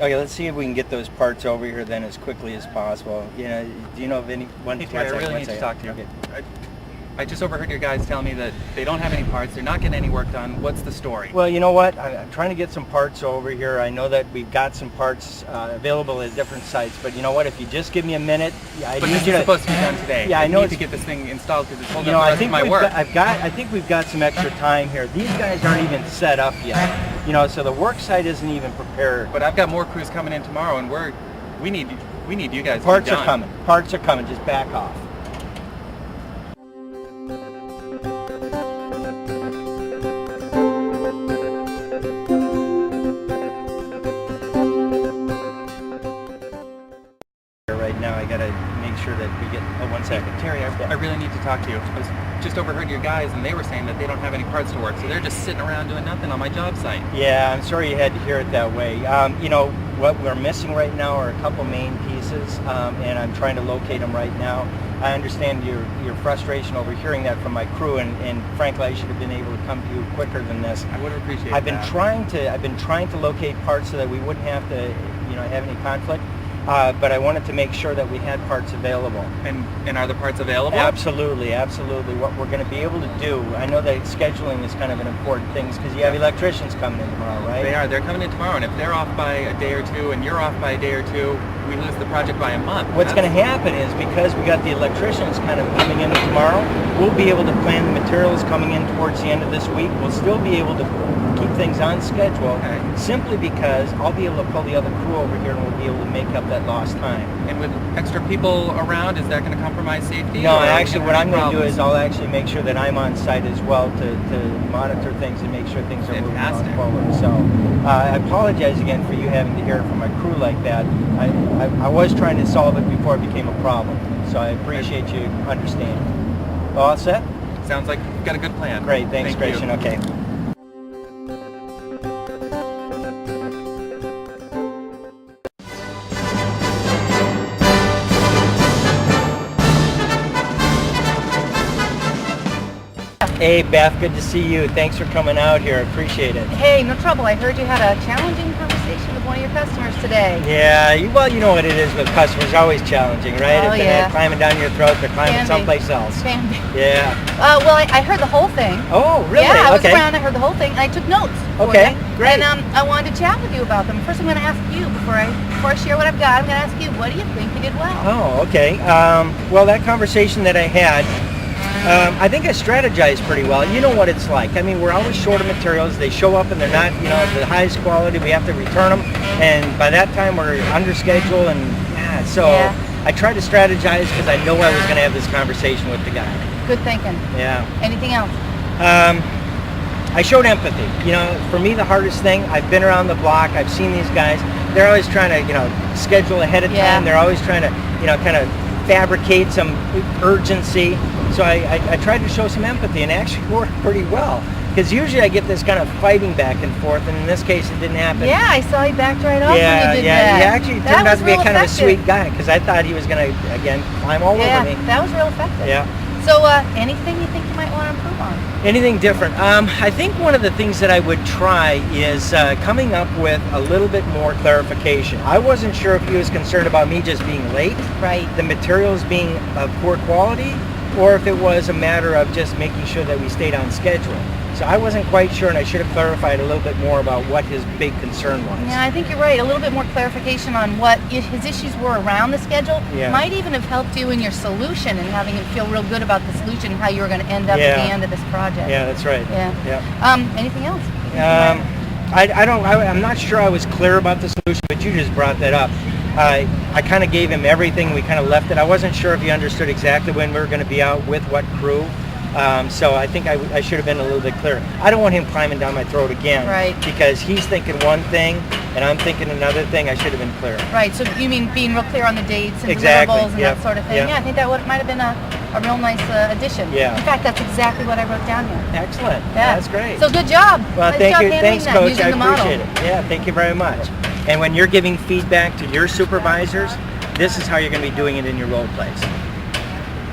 Okay, let's see if we can get those parts over here then as quickly as possible. You know, do you know of any one? Hey, Terry, I really need to talk to you. Okay. I just overheard your guys tell me that they don't have any parts, they're not getting any work done. What's the story? Well, you know what? I'm trying to get some parts over here. I know that we've got some parts available at different sites, but you know what? If you just give me a minute, I but need this you is to. supposed to be done today. Yeah, I know need it's to get this thing installed because it's holding You know, up the I rest think of my we've work. I think we've got some extra time here. These guys aren't even set up yet. You know, so the work site isn't even prepared. But I've got more crews coming in tomorrow, and we need you guys. Parts to be are done. coming. Parts are coming. Just back off. Right now, I gotta make sure that we get. Oh, 1 second. Terry, I really need to talk to you. I just overheard your guys, and they were saying that they don't have any parts to work, so they're just sitting around doing nothing on my job site. Yeah, I'm sorry you had to hear it that way. You know, what we're missing right now are a couple main pieces, and I'm trying to locate them right now. I understand your frustration over hearing that from my crew, and frankly, I should have been able to come to you quicker than this. I would appreciate I've that. been trying to locate parts so that we wouldn't have to, you know, have any conflict. But I wanted to make sure that we had parts available. And are the parts available? Absolutely, absolutely. What we're going to be able to do, I know that scheduling is kind of an important thing because you have electricians coming in tomorrow, right? They are. They're coming in tomorrow, and if they're off by a day or two and you're off by a day or two, we lose the project by a month. What's going to happen is because we got the electricians kind of coming in tomorrow, we'll be able to plan the materials coming in towards the end of this week. We'll still be able to keep things on schedule, simply because I'll be able to pull the other crew over here and we'll be able to make up that lost time. And with extra people around, is that going to compromise safety? No, or are we actually gonna what have I'm going to do problems? is I'll actually make sure that I'm on site as well to monitor things and make sure things are moving on Fantastic. forward. So I apologize again for you having to hear it from my crew like that. I was trying to solve it before it became a problem. So I appreciate you understanding. All set? Sounds like you've got a good plan. Great, thanks, Thank Grayson. you. Okay. Hey Beth, good to see you. Thanks for coming out here. Appreciate it. Hey, no trouble. I heard you had a challenging conversation with one of your customers today. Yeah, well, you know what it is with customers. Always challenging, right? Oh, If they're yeah. not climbing down your throat, they're climbing Can be. someplace else. Can be. Yeah. Well, I heard the whole thing. Oh, really? Yeah, I was okay. around. I heard the whole thing. And I took notes. for Okay, you. great. And I wanted to chat with you about them. First, I'm going to ask you before I share what I've got. I'm going to ask you, what do you think you did well? Oh, okay. Well, that conversation that I had, I think I strategized pretty well. You know what it's like. I mean, we're always short of materials. They show up and they're not, you know, the highest quality. We have to return them, and by that time we're under schedule. And so I tried to strategize because I know I was going to have this conversation with the guy. Good thinking. Yeah. Anything else? I showed empathy. You know, for me, the hardest thing, I've been around the block. I've seen these guys. They're always trying to, you know, schedule ahead of Yeah. time. They're always trying to, you know, kind of fabricate some urgency. So I tried to show some empathy, and it actually worked pretty well. Because usually I get this kind of fighting back and forth, and in this case it didn't happen. Yeah, I saw you backed right off when you did yeah. that. He actually That turned out was to be a real kind of a effective. sweet guy, because I thought he was going to, again, climb all over me. That was real effective. Yeah. So, anything you think you might want to improve on? Anything different? I think one of the things that I would try is coming up with a little bit more clarification. I wasn't sure if he was concerned about me just being late, Right. the materials being of poor quality, or if it was a matter of just making sure that we stayed on schedule. So I wasn't quite sure, and I should have clarified a little bit more about what his big concern was. Yeah, I think you're right. A little bit more clarification on what his issues were around the schedule Yeah. might even have helped you in your solution and having him feel real good about the solution and how you were going to end up at the end of this project. Yeah, that's right. Yeah. Anything else? I'm not sure I was clear about the solution, but you just brought that up. I kind of gave him everything. We kind of left it. I wasn't sure if he understood exactly when we were going to be out with what crew. So I think I should have been a little bit clearer. I don't want him climbing down my throat again. Right. Because he's thinking one thing and I'm thinking another thing. I should have been clearer. Right. So you mean being real clear on the dates and Exactly, deliverables and yep, that sort of thing? yep. Yeah, I think that might have been a real nice addition. Yeah. In fact, that's exactly what I wrote down here. Excellent. Yeah. That's great. So good job. Well, Nice thank job you. handling Thanks, that, Coach. using I the model. appreciate it. Yeah, thank you very much. And when you're giving feedback to your supervisors, this is how you're going to be doing it in your role plays.